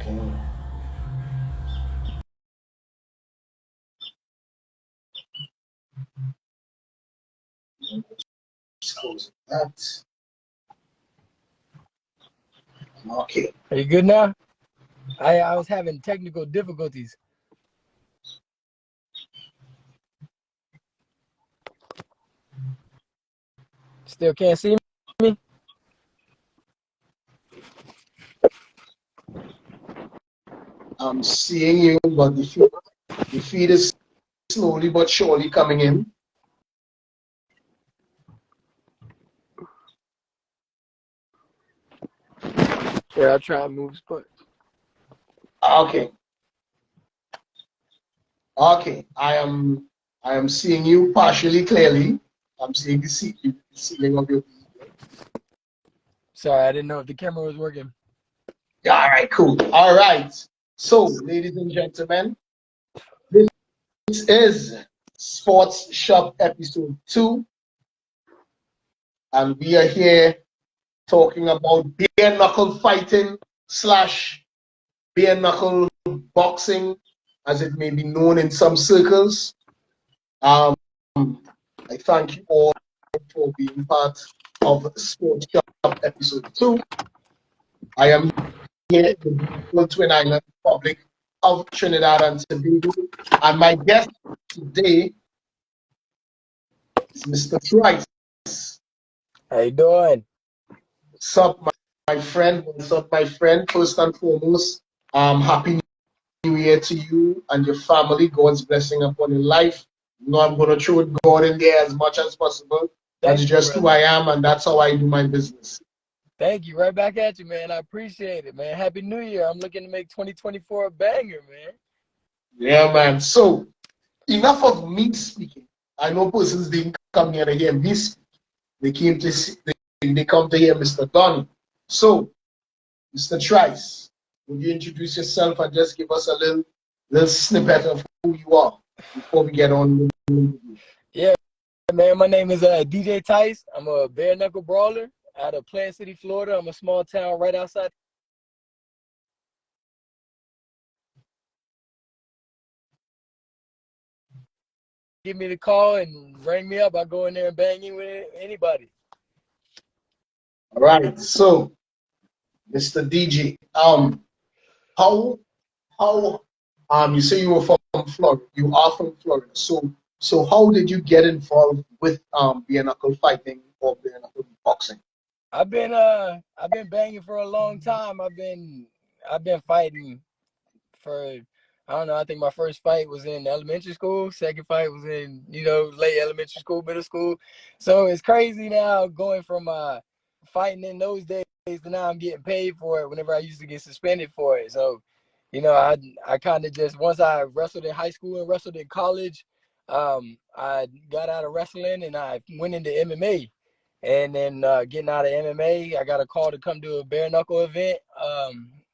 Just close that. Okay. Are you good now? I was having technical difficulties. Still can't see me? I'm seeing you, but the feed is slowly but surely coming in. Yeah, I'll try and move spot. Okay. Okay. I am seeing you partially clearly. I'm seeing the ceiling of your video. Sorry, I didn't know if the camera was working. Yeah, all right, cool. All right. So, ladies and gentlemen, this is Sports Shop episode 2, and we are here talking about bare knuckle fighting / bare knuckle boxing, as it may be known in some circles. I thank you all for being part of Sports Shop episode 2. I am here in the beautiful Twin Island Republic of Trinidad and Tobago, and my guest today is Mr. Trice. How you doing? What's up, my friend? What's up, my friend? First and foremost, happy New Year to you and your family. God's blessing upon your life. You know, I'm going to throw God in there as much as possible. That's just who I am, and that's how I do my business. Thank you. Right back at you, man. I appreciate it, man. Happy New Year. I'm looking to make 2024 a banger, man. Yeah, man. So, enough of me speaking. I know persons didn't come here to hear me speak. They came to see, they come to hear Mr. Donny. So, Mr. Trice, would you introduce yourself and just give us a little snippet of who you are before we get on? Yeah, man. My name is DJ Tice. I'm a bare knuckle brawler out of Plant City, Florida. I'm a small town right outside. Give me the call and ring me up. I go in there and bang in with anybody. All right. So, Mr. DJ, how you say you were from Florida. You are from Florida. So how did you get involved with bare knuckle fighting or bare knuckle boxing? I've been banging for a long time. I've been fighting for, I don't know, I think my first fight was in elementary school. Second fight was in, late elementary school, middle school. So it's crazy now going from fighting in those days to now I'm getting paid for it whenever I used to get suspended for it. So, I kind of just, once I wrestled in high school and wrestled in college, I got out of wrestling and I went into MMA. And then getting out of MMA, I got a call to come do a bare knuckle event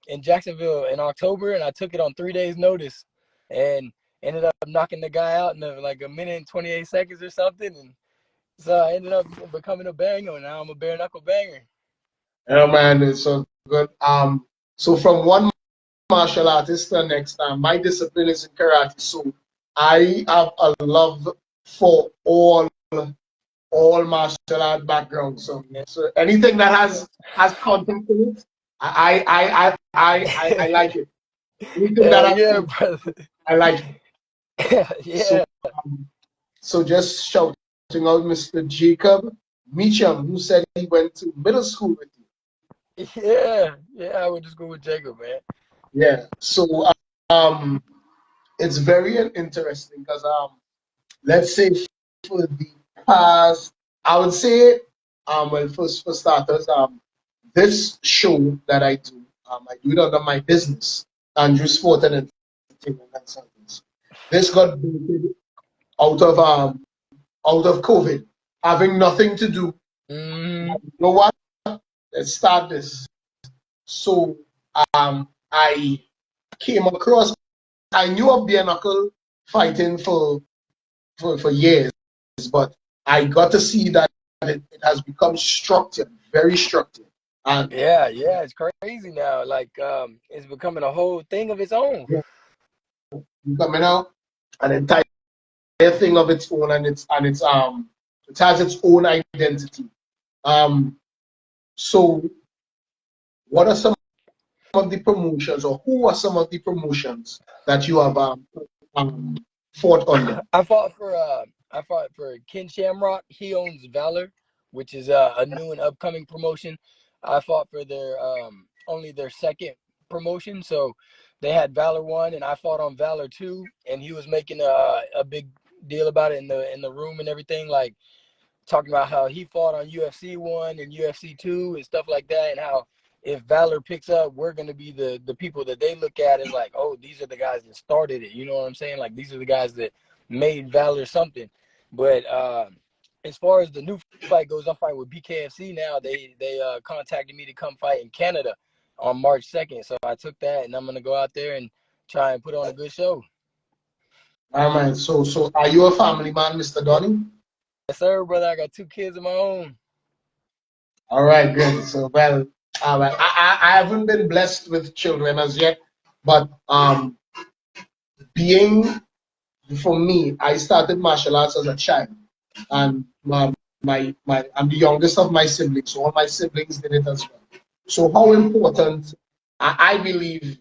in Jacksonville in October, and I took it on 3 days notice and ended up knocking the guy out in like a minute and 28 seconds or something. And so I ended up becoming a banger, and now I'm a bare knuckle banger. Yeah, man, it's so good. So from one martial artist to the next time, my discipline is in karate. So I have a love for all martial art backgrounds. So anything that has content in it, I like it. Anything that yeah, brother. I like it. Yeah. So just shouting out Mr. Jacob Meacham, who said he went to middle school with you. Yeah, I went to school with Jacob, man. Yeah. So it's very interesting because let's say for the past, I would say well, first for starters, this show that I do it under my business, Andrew Sport and Entertainment Consultants. This got booted out of COVID, having nothing to do. You know what? Let's start this. So I came across. I knew of bare knuckle fighting for years, but I got to see that it has become structured, very structured. And Yeah, yeah, it's crazy now. Like, it's becoming a whole thing of its own. coming out an entire thing of its own, and it has its own identity. Um, so what are some of the promotions, or who are some of the promotions that you have um, fought under? I fought for Ken Shamrock. He owns Valor, which is a new and upcoming promotion. I fought for their only their second promotion, so they had Valor 1 and I fought on Valor 2, and he was making a big deal about it in the room and everything, like talking about how he fought on UFC 1 and UFC 2 and stuff like that, and how if Valor picks up, we're going to be the people that they look at as like, oh, these are the guys that started it. You know what I'm saying? Like, these are the guys that made Valor something. But as far as the new fight goes, I'm fighting with BKFC now. They contacted me to come fight in Canada on March 2nd. So I took that, and I'm going to go out there and try and put on a good show. All right. So are you a family man, Mr. Yes, Donny? sir, brother. I got 2 kids of my own. All right, good. So, well, I haven't been blessed with children as yet, but being for me, I started martial arts as a child, and I'm the youngest of my siblings, so all my siblings did it as well. So, how important I believe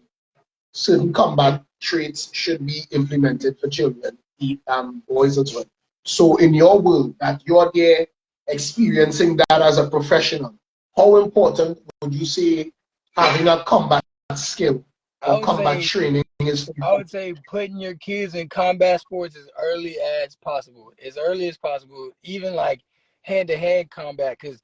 certain combat traits should be implemented for children, boys as well. So, in your world, that you're there experiencing that as a professional, how important would you say having a combat skill I or would combat say training is for I you? would say putting your kids in combat sports as early as possible, even like hand-to-hand combat, because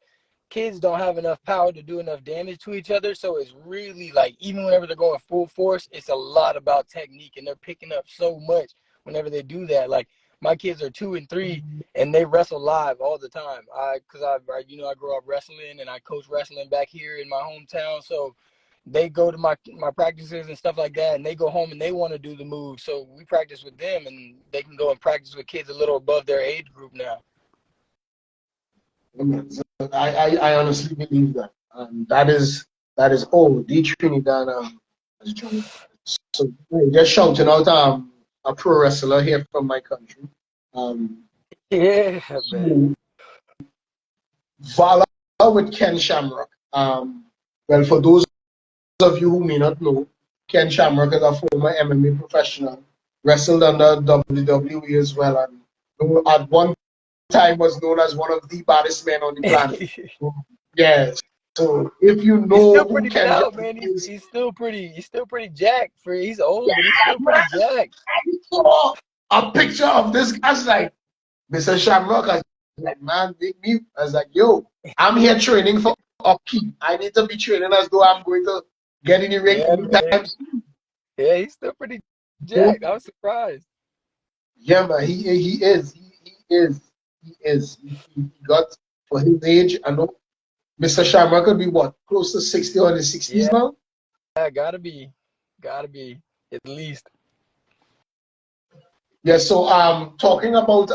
kids don't have enough power to do enough damage to each other. So it's really like, even whenever they're going full force, it's a lot about technique, and they're picking up so much whenever they do that. Like, my kids are 2 and 3, and they wrestle live all the time. I grew up wrestling, and I coach wrestling back here in my hometown. So they go to my practices and stuff like that, and they go home and they want to do the moves. So we practice with them, and they can go and practice with kids a little above their age group now. So I honestly believe that. That is the Trinidad has joined. So just shouting out a pro wrestler here from my country. Um, Yeah, man. so Valor with Ken Shamrock. Well, for those of you who may not know, Ken Shamrock is a former MMA professional, wrestled under WWE as well, and at one time was known as one of the baddest men on the planet. Yes. So if you He's know still who pretty Ken stout, Shamrock man. is, He's still pretty jacked. He's old, but he's still pretty jacked. saw a picture of this guy. I was like, Mr. Shamrock, I was like, man, make me. I was like, yo, I'm here training for upkeep. I need to be training as though I'm going to get in the ring Yeah, man. anytime soon. Yeah, he's still pretty jacked. I was surprised. Yeah, man, he is. He is. He is. He got, for his age, I know Mr. Shamrock could be what, close to 60 or in his 60s Yeah, now? gotta be at least. Yeah, so talking about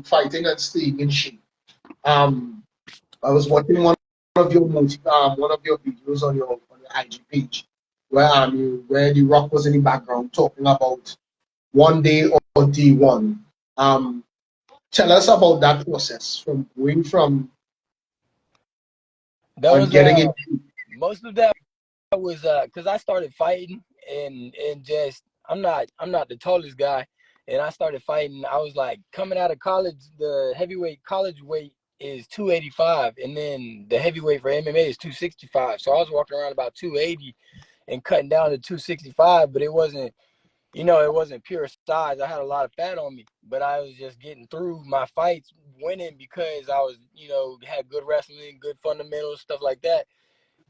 fighting and staying in shape. Um I was watching one of your videos on your IG page where where the Rock was in the background talking about one day or day one. Um Tell us about that process from going from That and was getting in shape. most of that was because I started fighting, and just I'm not the tallest guy, and I started fighting. I was like, coming out of college, the heavyweight college weight is 285, and then the heavyweight for MMA is 265. So I was walking around about 280 and cutting down to 265, but it wasn't pure size. I had a lot of fat on me, but I was just getting through my fights, winning because I was, had good wrestling, good fundamentals, stuff like that.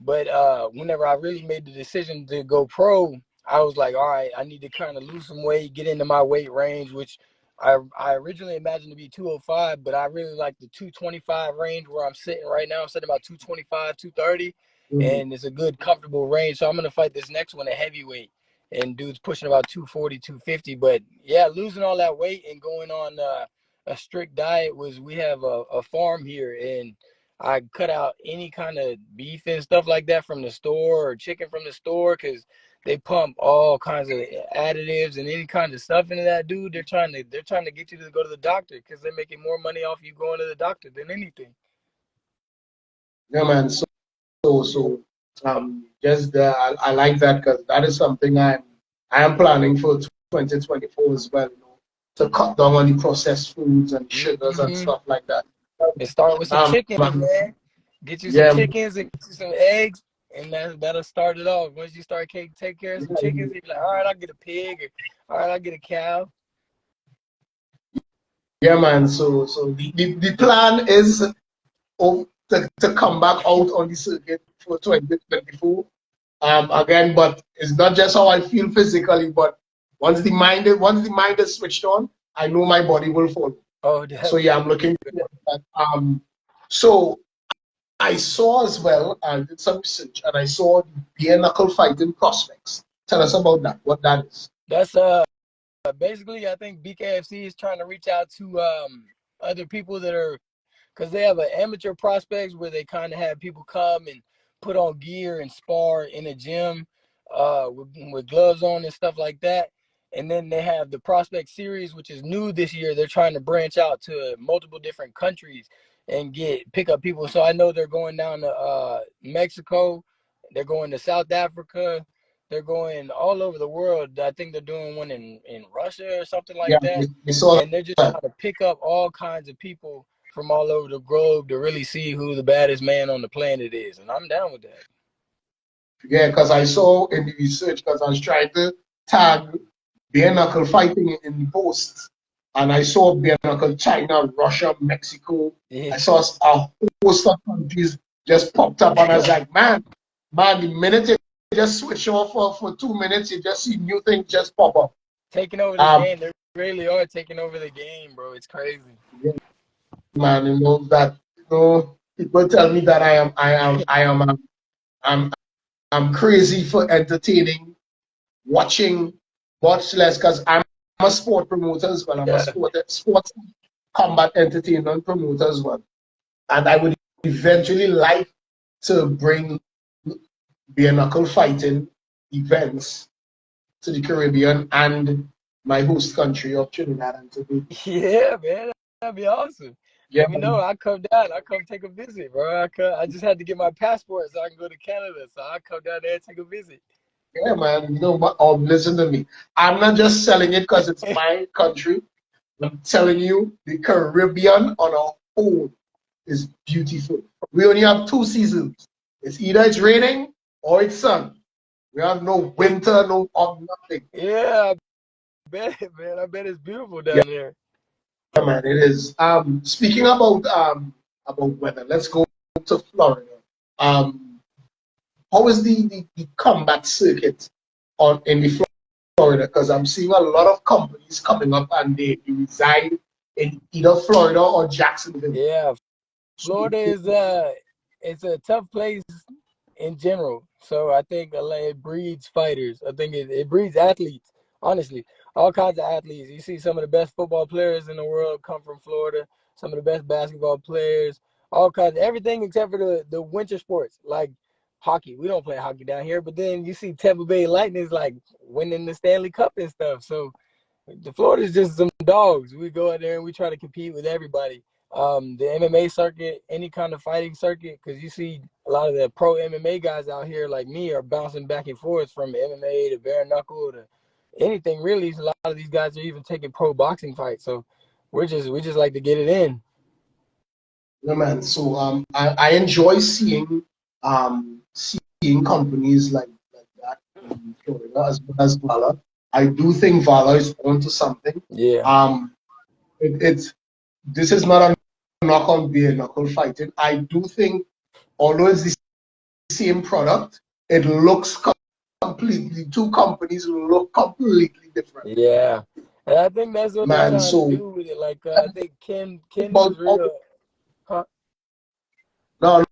But whenever I really made the decision to go pro, I was like, all right, I need to kind of lose some weight, get into my weight range, which I originally imagined to be 205, but I really like the 225 range where I'm sitting right now. I'm sitting about 225, 230, Mhm. and it's a good, comfortable range. So I'm going to fight this next one at heavyweight, and dude's pushing about 240, 250. But yeah, losing all that weight and going on a strict diet we have a farm here, and I cut out any kind of beef and stuff like that from the store or chicken from the store because they pump all kinds of additives and any kind of stuff into that, dude. They're trying to get you to go to the doctor because they're making more money off you going to the doctor than anything. Yeah, man. Just I like that because that is something I am planning for 2024 as well. To cut down on the processed foods and sugars and Mm-hmm. stuff like that. And start with some chickens, Um, man. Get you some yeah, chickens and get you some eggs, and that'll start it off. Once you start take care of some chickens, you'll be like, all right, I'll get a pig, or all right, I'll get a cow. yeah, man. So the plan is to come back out on the circuit for 2024. Again, but it's not just how I feel physically, but once the mind is switched on, I know my body will follow. Oh, So yeah, I'm definitely. looking forward to that. So I saw as well, I did some research and I saw the bare knuckle fighting prospects. Tell us about that, what that is. That's basically I think BKFC is trying to reach out to other people that are because they have an amateur prospects where they kind of have people come and put on gear and spar in a gym with gloves on and stuff like that. And then they have the prospect series, which is new this year. They're trying to branch out to multiple different countries and pick up people. So I know they're going down to Mexico, they're going to South Africa, they're going all over the world. I think they're doing one in Russia or something Yeah, like that. we saw And they're just that. trying to pick up all kinds of people from all over the globe to really see who the baddest man on the planet is. And I'm down with that. Yeah, because I saw in the research, because I was trying to tag bare knuckle fighting in the posts, and I saw bare knuckle China, Russia, Mexico. Yeah. I saw a host of countries just popped up, and I was like, man, the minute you just switch off for 2 minutes, you just see new things just pop up. Taking over the Um, game. They really are taking over the game, bro. It's crazy. yeah, man, that people tell me that I'm crazy for entertaining, watching much less because I'm a sport promoter as well. I'm a Yeah. sports combat entertainment promoter as well. And I would eventually like to bring bare knuckle fighting events to the Caribbean and my host country of Trinidad and Tobago. Yeah, man. That'd be awesome. Yeah, Let me know. I come down. I come take a visit, bro. I just had to get my passport so I can go to Canada. So I come down there and take a visit. yeah, man. Listen to me. I'm not just selling it because it's my country. I'm telling you, the Caribbean on a whole is beautiful. We only have 2 seasons. It's either it's raining or it's sun. We have no winter, no nothing. Yeah, I bet, man. I bet it's beautiful Yeah, down there. man, it is. Speaking about weather, let's go to Florida. Um, how is the combat circuit on in the Florida? Because I'm seeing a lot of companies coming up and they reside in either Florida or Jacksonville. Yeah, So, Florida is it's a tough place in general. So I think it breeds fighters. I think it breeds athletes. Honestly, all kinds of athletes. You see some of the best football players in the world come from Florida. Some of the best basketball players. All kinds, everything except for the winter sports like hockey. We don't play hockey down here, but then you see Tampa Bay Lightning's like winning the Stanley Cup and stuff. So the Florida's just some dogs. We go out there and we try to compete with everybody. The MMA circuit, any kind of fighting circuit, because you see a lot of the pro MMA guys out here like me are bouncing back and forth from MMA to bare knuckle to anything really. A lot of these guys are even taking pro boxing fights. So we just like to get it in. yeah, man. So I enjoy seeing companies like that in Florida as well as Valor. I do think Valor is onto something. Yeah. Um, it's this is not a knock on bare knuckle fighting. I do think although it's the same product, it looks completely. Two companies look completely different, Yeah. And I think that's what they're man. trying to So do with it. Like I think Ken about was real. Huh? no,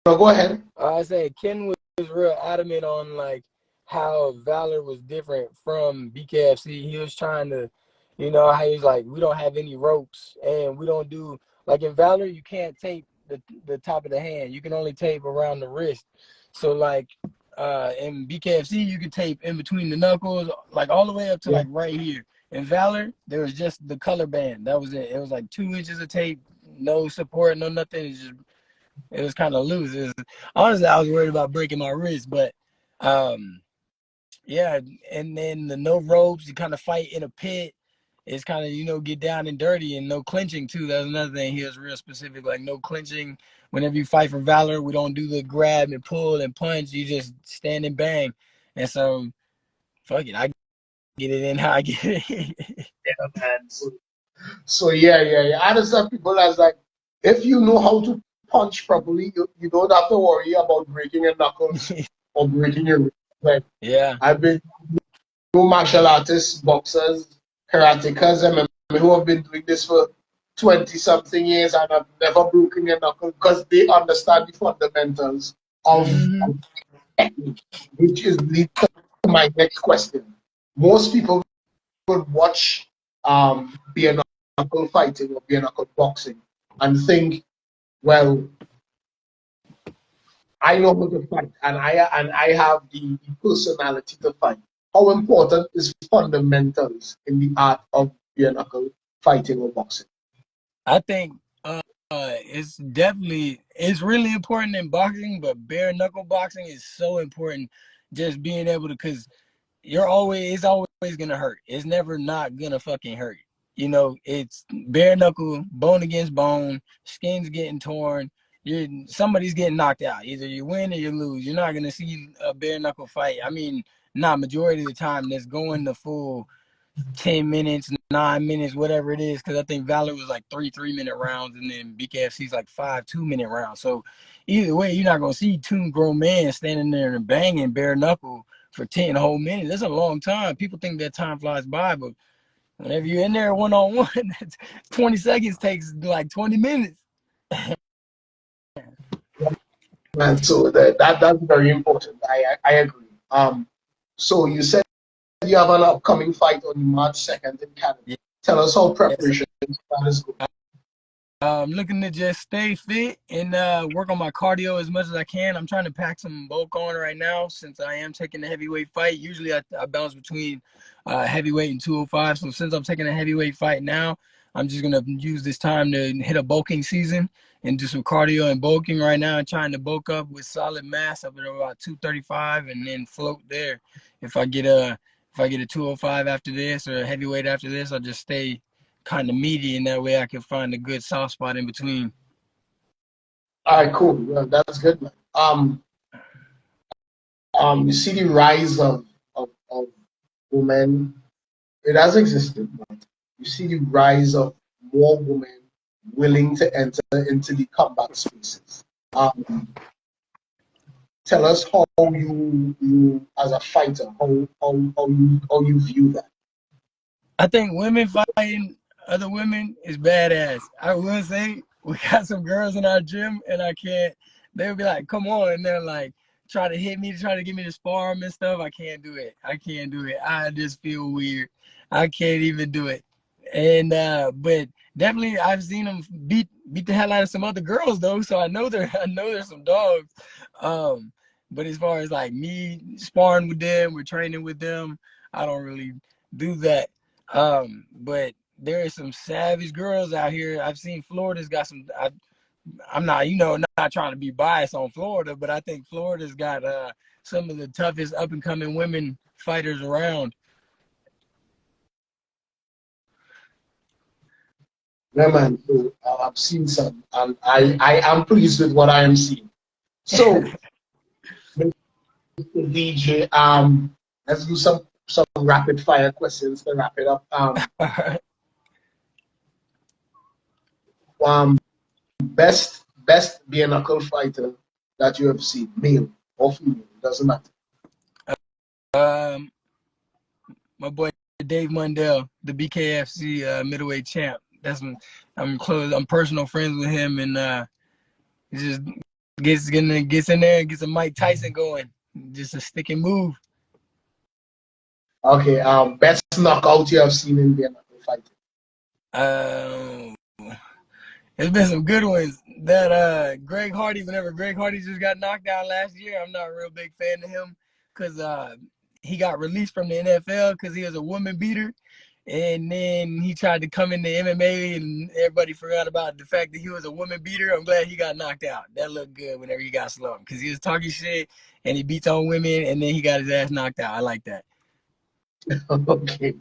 no, go ahead. I say Ken was real adamant on like how Valor was different from BKFC. He was trying to, how he was like, we don't have any ropes and we don't do like in Valor you can't tape the top of the hand. You can only tape around the wrist. So like in BKFC, you can tape in between the knuckles, like all the way up to like right here. In Valor, there was just the color band. That was it. It was like 2 inches of tape, no support, no nothing. It was kind of loose. Honestly, I was worried about breaking my wrist, but yeah. And then the no ropes, you kind of fight in a pit. It's kind of, get down and dirty, and no clinching too. That's another thing. He was real specific, like no clinching. Whenever you fight for Valor, we don't do the grab and pull and punch. You just stand and bang. And so, fuck it, I get it in how I get it. Yeah, man. So yeah. I understand people as like, if you know how to punch properly, you don't have to worry about breaking your knuckles or breaking your wrist. Like, Yeah. I've been martial artists, boxers, karatekas, MMA who have been doing this for 20 something years and have never broken a knuckle because they understand the fundamentals of technique, which is leads to my next question. Most people would watch bare knuckle fighting or bare knuckle boxing and think, well, I know how to fight and I have the personality to fight. How important is fundamentals in the art of bare knuckle fighting or boxing? I think it's really important in boxing, but bare knuckle boxing is so important. Just being able to, because it's always gonna hurt. It's never not gonna fucking hurt. It's bare knuckle, bone against bone, skin's getting torn. Somebody's getting knocked out. Either you win or you lose. You're not gonna see a bare knuckle fight. I mean, not majority of the time that's going the full 10 minutes, 9 minutes, whatever it is, because I think Valor was like 3 3-minute rounds, and then BKFC's like 5 2-minute rounds. So either way, you're not gonna see two grown men standing there and banging bare knuckle for 10 whole minutes. That's a long time. People think that time flies by, but whenever you're in there one on one, 20 seconds takes like 20 minutes. And so that's very important. I agree. So you said you have an upcoming fight on March 2nd in Canada. Yeah. Tell us how Yes. preparation is going. I'm looking to just stay fit and work on my cardio as much as I can. I'm trying to pack some bulk on right now since I am taking the heavyweight fight. Usually I bounce between heavyweight and 205. So since I'm taking a heavyweight fight now, I'm just going to use this time to hit a bulking season and do some cardio and bulking right now. I'm trying to bulk up with solid mass up at about 235 and then float there. If I get a 205 after this or a heavyweight after this, I'll just stay kind of meaty, and that way I can find a good soft spot in between. All right, cool. Well, that's good, man. You see the rise of women. It has existed, but you see the rise of more women willing to enter into the combat spaces. Tell us how you as a fighter, how you view that. I think women fighting other women is badass. I will say we got some girls in our gym, and they'll be like, come on, and they're like, try to hit me, try to get me to spar them and stuff. I can't do it. I just feel weird. I can't even do it. And but definitely I've seen them beat the hell out of some other girls though, so I know there's some dogs. But as far as like me sparring with them, we're training with them, I don't really do that. But there are some savage girls out here. I've seen Florida's got some. I'm not, not trying to be biased on Florida, but I think Florida's got some of the toughest up and coming women fighters around. Yeah, man. So I've seen some, and I am pleased with what I am seeing. So, DJ, let's do some rapid fire questions to wrap it up. Best bare knuckle fighter that you have seen, male or female, doesn't matter. My boy Dave Mundell, the BKFC middleweight champ. I'm close. I'm personal friends with him, and he just gets in there and gets a Mike Tyson going. Just a stick and move. Okay. Best knockout you have seen in bare knuckle fighting. There's been some good ones. that Greg Hardy, whenever Greg Hardy just got knocked out last year, I'm not a real big fan of him because he got released from the NFL because he was a woman beater. And then he tried to come into MMA and everybody forgot about the fact that he was a woman beater. I'm glad he got knocked out. That looked good whenever he got slumped because he was talking shit and he beats on women and then he got his ass knocked out. I like that. Okay.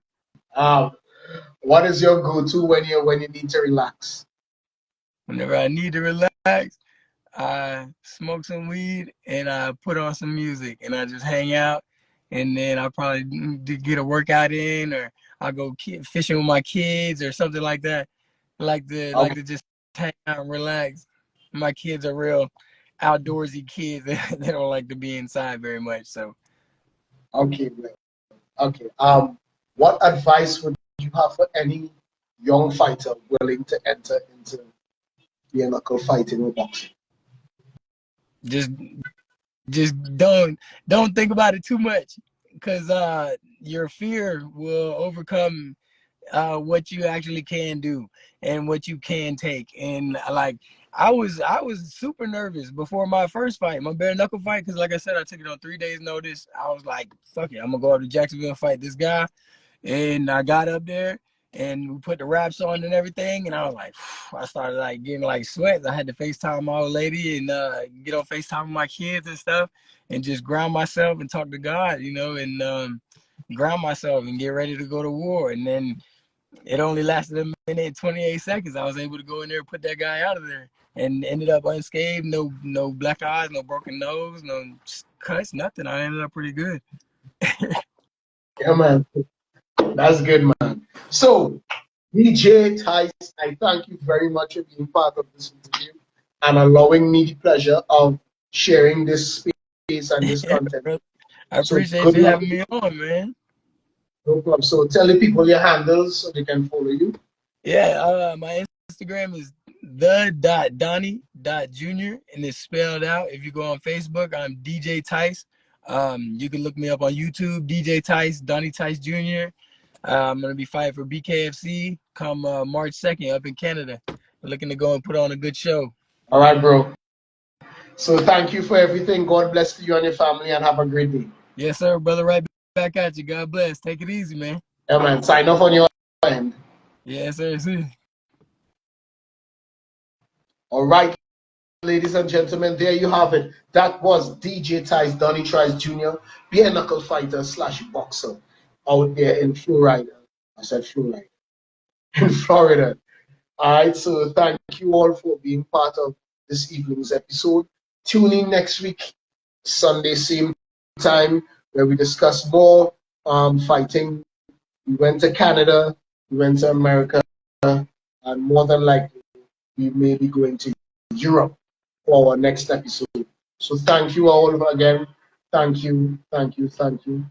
What is your go-to when you need to relax? Whenever I need to relax, I smoke some weed and I put on some music and I just hang out. And then I probably get a workout in, or I'll go fishing with my kids or something like that. Like to just hang out and relax. My kids are real outdoorsy kids. They don't like to be inside very much. So Okay, well, okay. What advice would you have for any young fighter willing to enter into bare knuckle fighting or boxing? just just don't think about it too much, because your fear will overcome what you actually can do and what you can take. And like I was super nervous before my first fight, my bare knuckle fight, because like I said, I took it on 3 days notice. I was like, fuck it, I'm gonna go up to Jacksonville and fight this guy. And I got up there and we put the wraps on and everything, and I was like, I started like getting like sweats. I had to FaceTime my old lady and get on FaceTime with my kids and stuff, and just ground myself and talk to God, and ground myself and get ready to go to war. And then it only lasted a minute and 28 seconds. I was able to go in there and put that guy out of there and ended up unscathed. No black eyes, no broken nose, no cuts, nothing. I ended up pretty good. Yeah, man. That's good, man. So, DJ Tice, I thank you very much for being part of this interview and allowing me the pleasure of sharing this space and this Yeah, content. brother. I So, appreciate good you luck. having me on, man. No problem. So, tell the people your handles so they can follow you. Yeah, my Instagram is the.donnie.junior, and it's spelled out. If you go on Facebook, I'm DJ Tice. You can look me up on YouTube, DJ Tice, Donnie Tice Jr. I'm gonna be fighting for BKFC come March 2nd up in Canada. I'm looking to go and put on a good show. All right, bro. So, thank you for everything. God bless you and your family and have a great day. Yes, sir, brother. Right back at you. God bless. Take it easy, man. Yeah, man. Sign off on your end. Yes, sir. See. All right, ladies and gentlemen, there you have it. That was DJ Tice, Donnie Trice Jr., bare knuckle fighter / boxer out there in Florida. I said Florida. In Florida. All right, so thank you all for being part of this evening's episode. Tune in next week, Sunday, same time, where we discuss more fighting. We went to Canada, we went to America, and more than likely, we may be going to Europe for our next episode. So thank you all again. Thank you, thank you, thank you.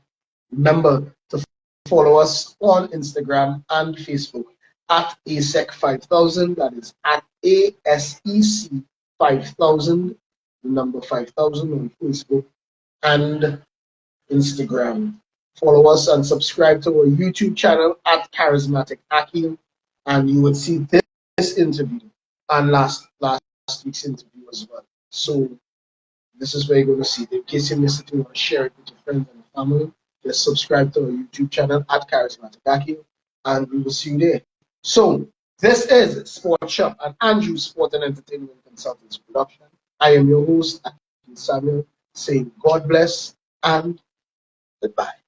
Remember to follow us on Instagram and Facebook at ASEC5000. That is at ASEC 5000, the number 5000 on Facebook and Instagram. Follow us and subscribe to our YouTube channel at Charismatic Akim, and you will see this interview and last week's interview as well. So this is where you're going to see it. In case you missed it, you want to share it with your friends and family. Just subscribe to our YouTube channel at Charismatic Akim, and we will see you there. So this is Sport Shop and Andrew Sport and Entertainment Consultants Production. I am your host, Akim Samuel, saying God bless and goodbye.